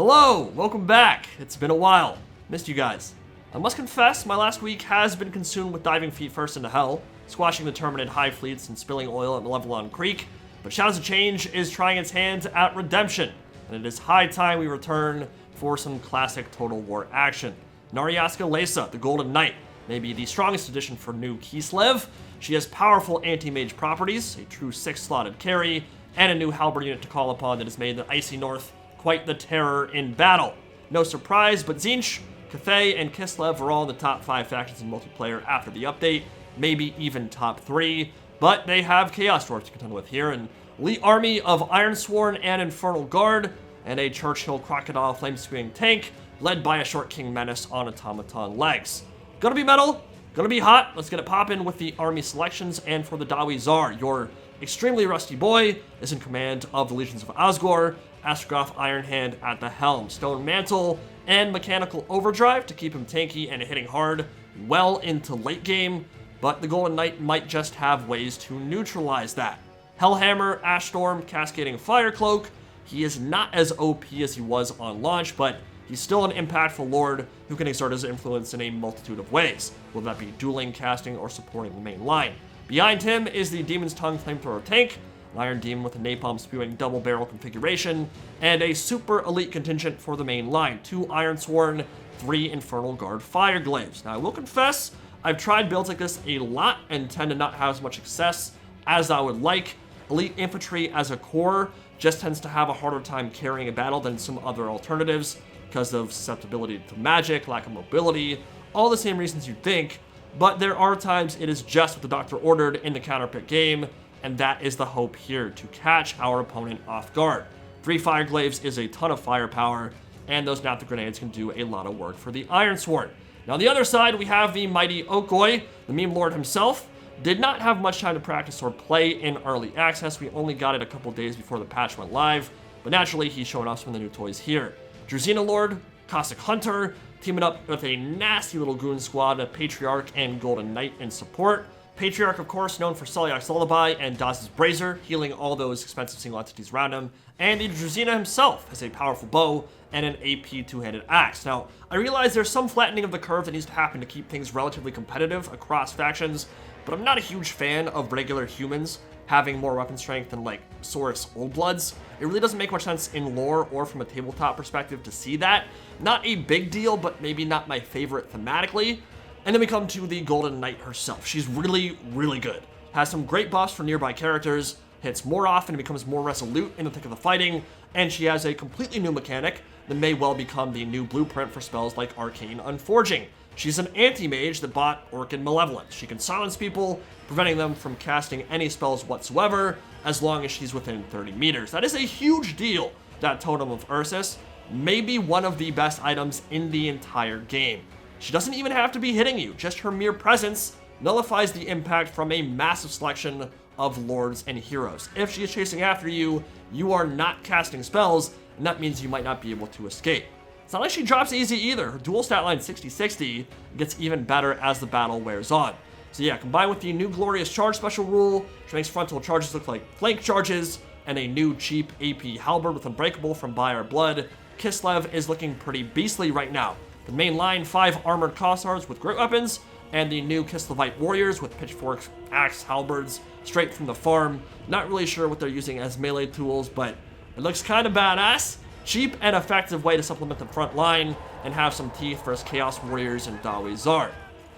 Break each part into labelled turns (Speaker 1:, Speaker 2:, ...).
Speaker 1: Hello, welcome back. It's been a while. Missed you guys. I must confess, my last week has been consumed with diving feet first into hell, squashing the Terminid hive fleets and spilling oil at Malevelon Creek, but Shadows of Change is trying its hand at redemption, and it is high time we return for some classic Total War action. Naryska Leysa, the Golden Knight, may be the strongest addition for new Kislev. She has powerful anti-mage properties, a true 6-slotted carry, and a new halberd unit to call upon that has made the Icy North quite the terror in battle. No surprise, but Tzeentch, Cathay, and Kislev are all in the top 5 factions in multiplayer after the update, maybe even top 3, but they have Chaos Dwarfs to contend with here, an elite army of Ironsworn and Infernal Guard, and a Churchill Crocodile flame-spewing tank, led by a Short King Menace on automaton legs. Gonna be metal, gonna be hot, let's get it poppin' with the army selections, and for the Dawi Zar, your extremely rusty boy is in command of the Legions of Asgore, Astrogoth Ironhand at the helm, Stone Mantle, and Mechanical Overdrive to keep him tanky and hitting hard well into late game, but the Golden Knight might just have ways to neutralize that. Hellhammer, Ashstorm, Cascading Firecloak, he is not as OP as he was on launch, but he's still an impactful lord who can exert his influence in a multitude of ways, whether that be dueling, casting, or supporting the main line. Behind him is the Demon's Tongue Flamethrower tank, an Iron Demon with a napalm spewing double barrel configuration, and a super elite contingent for the main line, 2 Ironsworn, 3 Infernal Guard Fireglaives. Now I will confess, I've tried builds like this a lot and tend to not have as much success as I would like. Elite infantry as a core just tends to have a harder time carrying a battle than some other alternatives because of susceptibility to magic, lack of mobility, all the same reasons you'd think, but there are times it is just what the Doctor ordered in the counterpick game, and that is the hope here, to catch our opponent off guard. 3 Fireglaives is a ton of firepower, and those Naphtha grenades can do a lot of work for the Ironsworn. Now on the other side, we have the mighty Okoi, the meme lord himself. Did not have much time to practice or play in early access. We only got it a couple days before the patch went live, but naturally he's showing off some of the new toys here. Druzina Lord, Caustic Hunter, teaming up with a nasty little goon squad of Patriarch and Golden Knight in support. Patriarch, of course, known for Selyak's Lullaby and Daz's Brazier, healing all those expensive single entities around him. And the Druzina himself has a powerful bow and an AP 2-handed axe. Now, I realize there's some flattening of the curve that needs to happen to keep things relatively competitive across factions, but I'm not a huge fan of regular humans having more weapon strength than, like, Saurus Old Bloods. It really doesn't make much sense in lore or from a tabletop perspective to see that. Not a big deal, but maybe not my favorite thematically. And then we come to the Golden Knight herself. She's really, really good. Has some great buffs for nearby characters, hits more often and becomes more resolute in the thick of the fighting, and she has a completely new mechanic that may well become the new blueprint for spells like Arcane Unforging. She's an anti-mage that bought Orchid Malevolence. She can silence people, preventing them from casting any spells whatsoever, as long as she's within 30 meters. That is a huge deal, that Totem of Ursus. Maybe one of the best items in the entire game. She doesn't even have to be hitting you, just her mere presence nullifies the impact from a massive selection of lords and heroes. If she is chasing after you, you are not casting spells, and that means you might not be able to escape. It's not like she drops easy either. Her dual stat line 60-60 gets even better as the battle wears on. So yeah, combined with the new Glorious Charge special rule, which makes frontal charges look like flank charges, and a new cheap AP halberd with Unbreakable from By Our Blood, Kislev is looking pretty beastly right now. The main line, 5 armored Kossards with great weapons, and the new Kislevite warriors with pitchforks, axe, halberds, straight from the farm. Not really sure what they're using as melee tools, but it looks kind of badass. Cheap and effective way to supplement the front line and have some teeth versus Chaos Warriors and Dawi Zar.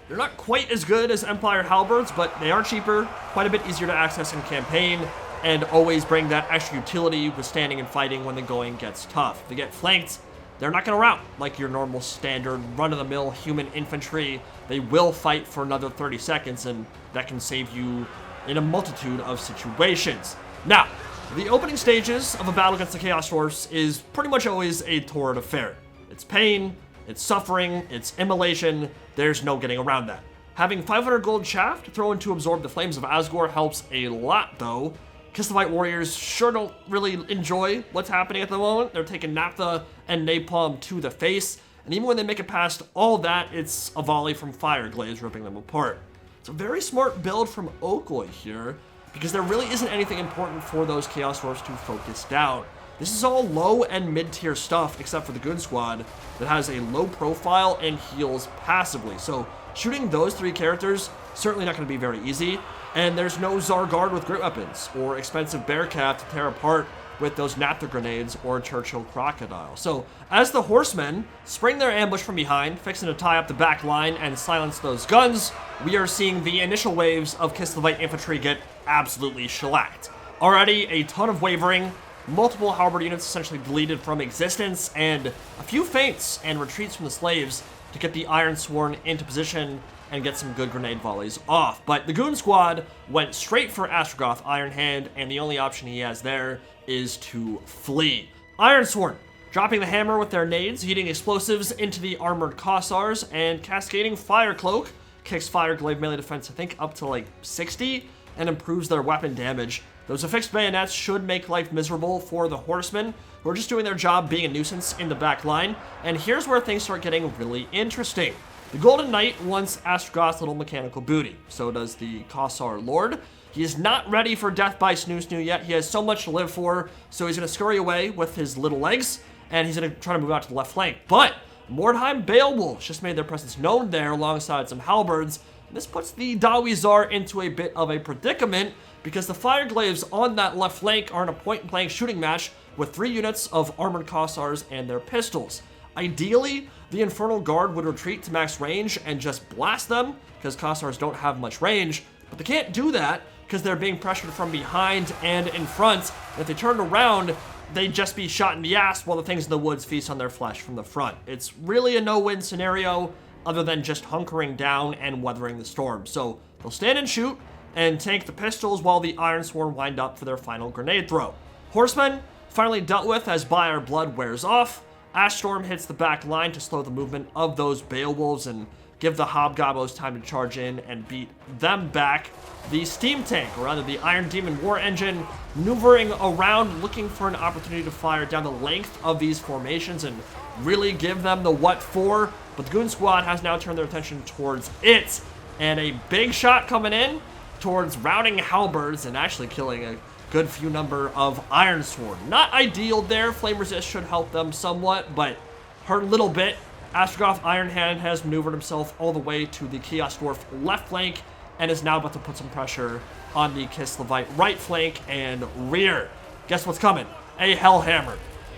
Speaker 1: They're not quite as good as Empire halberds, but they are cheaper, quite a bit easier to access in campaign, and always bring that extra utility with standing and fighting when the going gets tough. If they get flanked, they're not going to rout like your normal standard run-of-the-mill human infantry. They will fight for another 30 seconds, and that can save you in a multitude of situations. Now, the opening stages of a battle against the Chaos Dwarfs is pretty much always a torrid affair. It's pain, it's suffering, it's immolation, there's no getting around that. Having 500 gold chaff to throw in to absorb the flames of Asgore helps a lot though. Kislev warriors sure don't really enjoy what's happening at the moment. They're taking Naphtha and Napalm to the face, and even when they make it past all that, it's a volley from Fireglaives ripping them apart. It's a very smart build from Okoi here, because there really isn't anything important for those Chaos Dwarfs to focus down. This is all low and mid-tier stuff, except for the Goon Squad that has a low profile and heals passively. So shooting those 3 characters, certainly not going to be very easy. And there's no Zargard with great weapons, or expensive Bearcat to tear apart with those Naphtha grenades or Churchill Crocodile. So as the horsemen spring their ambush from behind, fixing to tie up the back line and silence those guns, we are seeing the initial waves of Kislevite infantry get absolutely shellacked. Already a ton of wavering, multiple halberd units essentially deleted from existence, and a few feints and retreats from the slaves to get the Ironsworn into position and get some good grenade volleys off. But the Goon Squad went straight for Astrogoth Ironhand, and the only option he has there is to flee. Ironsworn dropping the hammer with their nades, heating explosives into the armored Kossars, and cascading Fire Cloak kicks Fireglaive melee defense, I think, up to like 60, and improves their weapon damage. Those affixed bayonets should make life miserable for the horsemen, who are just doing their job being a nuisance in the back line. And here's where things start getting really interesting. The Golden Knight wants Astrogoth's little mechanical booty. So does the Kossar Lord. He is not ready for death by Snoo Snoo yet. He has so much to live for, so he's going to scurry away with his little legs, and he's going to try to move out to the left flank. But Mordheim Beowulfs just made their presence known there alongside some halberds. And this puts the Dawizar into a bit of a predicament, because the Fireglaives on that left flank are in a point-blank shooting match with 3 units of armored Kossars and their pistols. Ideally, the Infernal Guard would retreat to max range and just blast them, because Kossars don't have much range, but they can't do that because they're being pressured from behind and in front. And if they turned around, they'd just be shot in the ass while the things in the woods feast on their flesh from the front. It's really a no-win scenario other than just hunkering down and weathering the storm. So they'll stand and shoot and tank the pistols while the Ironsworn wind up for their final grenade throw. Horsemen finally dealt with as Buyer Blood wears off. Ash Storm hits the back line to slow the movement of those Beowulfs and give the Hobgoblins time to charge in and beat them back. The Steam Tank, or rather the Iron Demon War Engine, maneuvering around looking for an opportunity to fire down the length of these formations and really give them the what for, but the Goon Squad has now turned their attention towards it, and a big shot coming in towards routing halberds and actually killing a good few number of Ironsworn. Not ideal there. Flame Resist should help them somewhat, but hurt a little bit. Astrogoth Ironhand has maneuvered himself all the way to the Chaos Dwarf left flank and is now about to put some pressure on the Kislevite right flank and rear. Guess what's coming? A Hellhammer.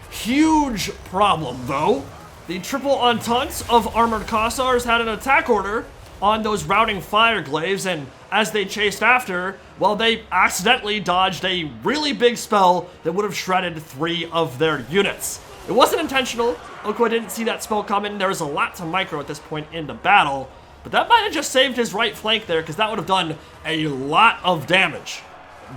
Speaker 1: Huge problem, though. The triple ententes of armored Kossars had an attack order on those routing Fireglaives, and as they chased after, well, they accidentally dodged a really big spell that would have shredded 3 of their units. It wasn't intentional. Oko didn't see that spell coming. There was a lot to micro at this point in the battle, but that might have just saved his right flank there, because that would have done a lot of damage.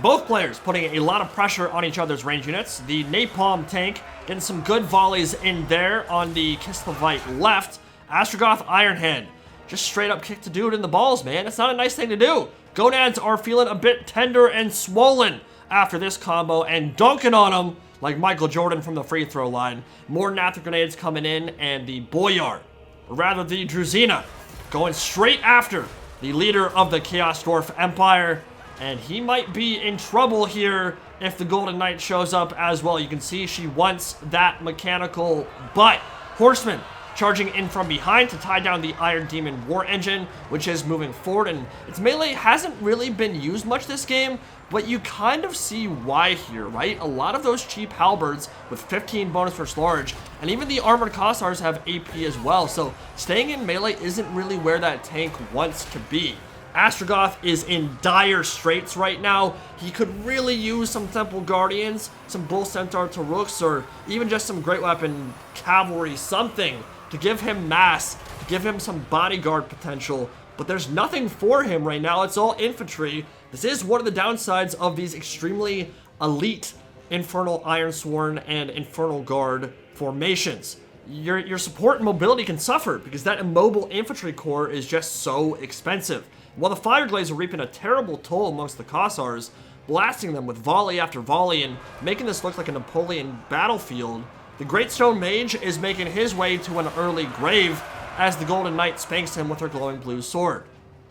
Speaker 1: Both players putting a lot of pressure on each other's range units. The Napalm tank getting some good volleys in there on the Kislevite left. Astrogoth Ironhand just straight up kicked a dude in the balls, man. It's not a nice thing to do. Gonads are feeling a bit tender and swollen after this combo and dunking on him like Michael Jordan from the free throw line. More Naphtha grenades coming in, and the Boyar, or rather the Druzina, going straight after the leader of the Chaos Dwarf Empire, and he might be in trouble here if the Golden Knight shows up as well. You can see she wants that mechanical butt. Horsemen charging in from behind to tie down the Iron Demon War Engine, which is moving forward, and its melee hasn't really been used much this game, but you kind of see why here, right? A lot of those cheap halberds with 15 bonus versus large, and even the armored Kossars have AP as well, so staying in melee isn't really where that tank wants to be. Astrogoth is in dire straits right now. He could really use some Temple Guardians, some Bull Centaur Taruks, or even just some Great Weapon Cavalry, something to give him mass, to give him some bodyguard potential, but there's nothing for him right now. It's all infantry. This is one of the downsides of these extremely elite Infernal Ironsworn and Infernal Guard formations. Your support and mobility can suffer because that immobile infantry corps is just so expensive. While the Fireglaives are reaping a terrible toll amongst the Kossars, blasting them with volley after volley and making this look like a Napoleon battlefield, the Great Stone Mage is making his way to an early grave as the Golden Knight spanks him with her glowing blue sword.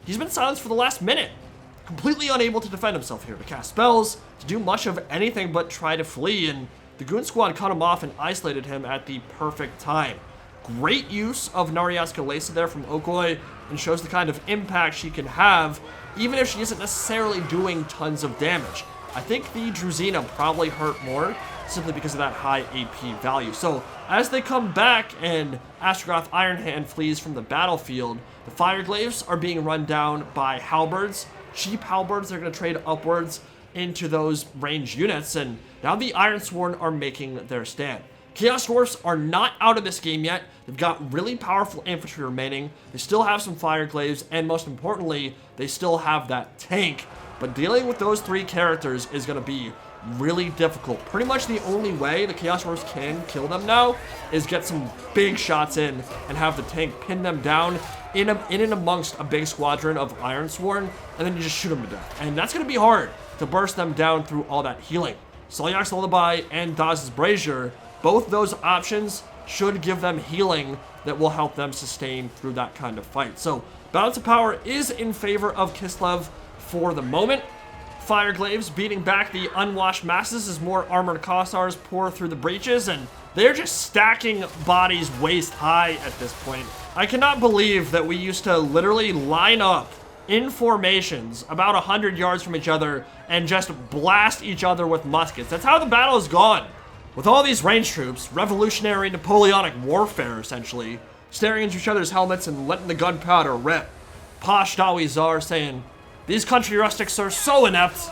Speaker 1: He's been silenced for the last minute, completely unable to defend himself here, to cast spells, to do much of anything but try to flee, and the Goon Squad cut him off and isolated him at the perfect time. Great use of Naryska Leysa there from Okoi, and shows the kind of impact she can have, even if she isn't necessarily doing tons of damage. I think the Druzina probably hurt more, simply because of that high AP value. So, as they come back and Astrogoth Ironhand flees from the battlefield, the Fireglaives are being run down by halberds. Cheap halberds are going to trade upwards into those ranged units, and now the Ironsworn are making their stand. Chaos Dwarfs are not out of this game yet. They've got really powerful infantry remaining. They still have some Fireglaives, and most importantly, they still have that tank. But dealing with those three characters is going to be really difficult. Pretty much the only way the Chaos Dwarfs can kill them now is get some big shots in and have the tank pin them down in and amongst a big squadron of Ironsworn, and then you just shoot them to death. And that's going to be hard to burst them down through all that healing. Solyak's Lullaby and Daz's Brazier, both those options should give them healing that will help them sustain through that kind of fight. So balance of power is in favor of Kislev for the moment. Fireglaives beating back the unwashed masses as more armored Kossars pour through the breaches, and they're just stacking bodies waist high at this point. I cannot believe that we used to literally line up in formations about 100 yards from each other and just blast each other with muskets. That's how the battle has gone. With all these ranged troops, revolutionary Napoleonic warfare essentially, staring into each other's helmets and letting the gunpowder rip. Posh Dawizar saying, "These country rustics are so inept."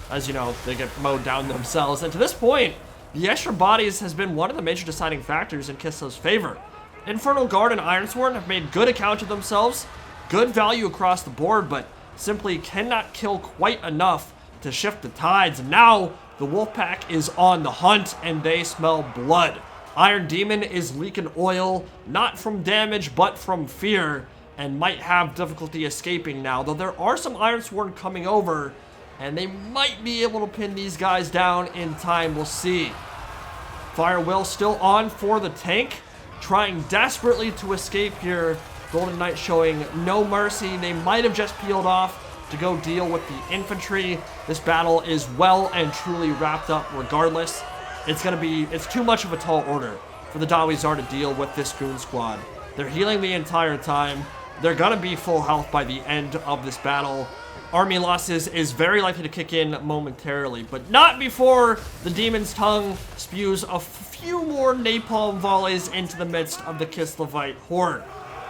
Speaker 1: As you know, they get mowed down themselves. And to this point, the extra bodies has been one of the major deciding factors in Kislev's favor. Infernal Guard and Ironsworn have made good account of themselves, good value across the board, but simply cannot kill quite enough to shift the tides. And now the Wolfpack is on the hunt and they smell blood. Iron Demon is leaking oil, not from damage, but from fear, and might have difficulty escaping now, though there are some Ironsworn coming over, and they might be able to pin these guys down in time. We'll see. Fire Will still on for the tank, trying desperately to escape here. Golden Knight showing no mercy. They might have just peeled off to go deal with the infantry. This battle is well and truly wrapped up regardless. It's too much of a tall order for the Dawizar to deal with this Goon Squad. They're healing the entire time. They're gonna be full health by the end of this battle. Army losses is very likely to kick in momentarily, but not before the Demon's Tongue spews a few more napalm volleys into the midst of the Kislevite horde.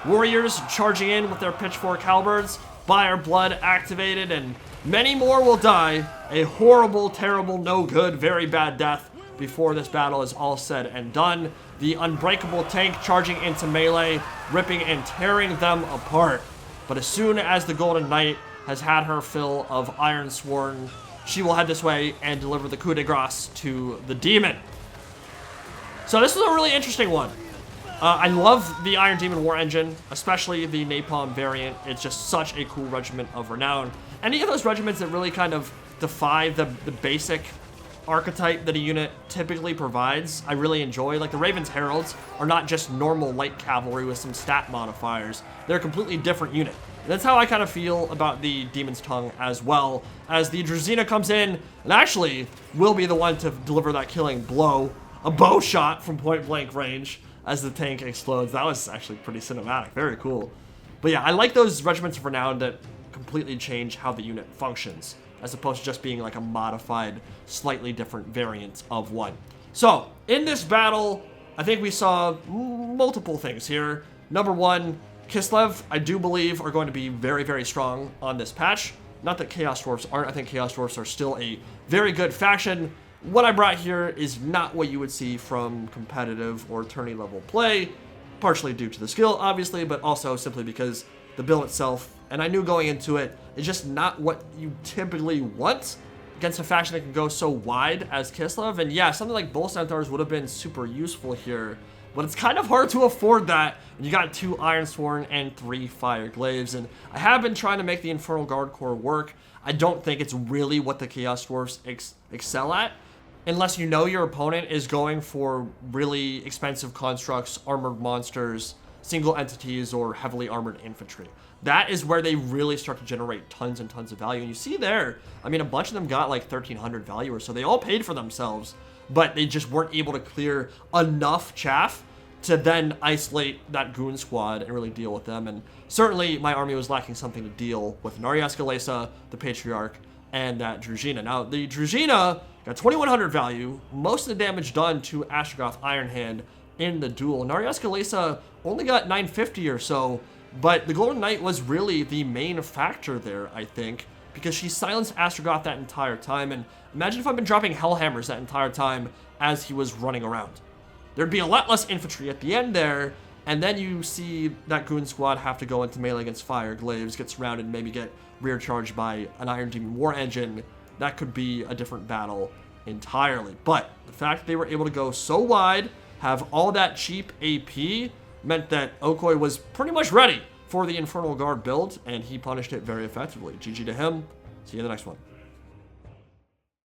Speaker 1: Warriors charging in with their pitchfork halberds, Fire Blood activated, and many more will die. A horrible, terrible, no good, very bad death before this battle is all said and done. The Unbreakable tank charging into melee, ripping and tearing them apart. But as soon as the Golden Knight has had her fill of Ironsworn, she will head this way and deliver the coup de grace to the Demon. So this is a really interesting one. I love the Iron Demon War Engine, especially the Napalm variant. It's just such a cool regiment of renown. Any of those regiments that really kind of defy the basic archetype that a unit typically provides, I really enjoy. Like the Raven's Heralds are not just normal light cavalry with some stat modifiers. They're a completely different unit. And that's how I kind of feel about the Demon's Tongue as well, as the Druzina comes in and actually will be the one to deliver that killing blow. A bow shot from point blank range as the tank explodes. That was actually pretty cinematic, very cool. But yeah, I like those regiments of renown that completely change how the unit functions, as opposed to just being like a modified, slightly different variant of one. So, in this battle, I think we saw multiple things here. Number one, Kislev, I do believe, are going to be very, very strong on this patch. Not that Chaos Dwarfs aren't. I think Chaos Dwarfs are still a very good faction. What I brought here is not what you would see from competitive or tourney level play, partially due to the skill, obviously, but also simply because the build itself, and I knew going into it, is just not what you typically want against a faction that can go so wide as Kislev. And yeah, something like Bull Centaurs would have been super useful here, but it's kind of hard to afford that when you got 2 Ironsworn and 3 Fireglaives. And I have been trying to make the Infernal Guard Corps work. I don't think it's really what the Chaos Dwarfs excel at, unless you know your opponent is going for really expensive constructs, armored monsters, single entities, or heavily armored infantry. That is where they really start to generate tons and tons of value. And you see there, I mean, a bunch of them got like 1,300 value or so. They all paid for themselves but they just weren't able to clear enough chaff to then isolate that goon squad and really deal with them. And certainly my army was lacking something to deal with Naryska, Leysa, the Patriarch, and that Družina. Now, the Družina got 2100 value, most of the damage done to Astrogoth Ironhand in the duel. Naryska, Leysa only got 950 or so, but the Golden Knight was really the main factor there, I think, because she silenced Astrogoth that entire time. And imagine if I'd been dropping Hellhammers that entire time as he was running around. There'd be a lot less infantry at the end there, and then you see that goon squad have to go into melee against Fireglaives, get surrounded, and maybe get rear charged by an Iron Demon War Engine. That could be a different battle entirely. But the fact that they were able to go so wide, have all that cheap AP, meant that Okoye was pretty much ready for the Infernal Guard build, and he punished it very effectively. GG to him. See you in the next one.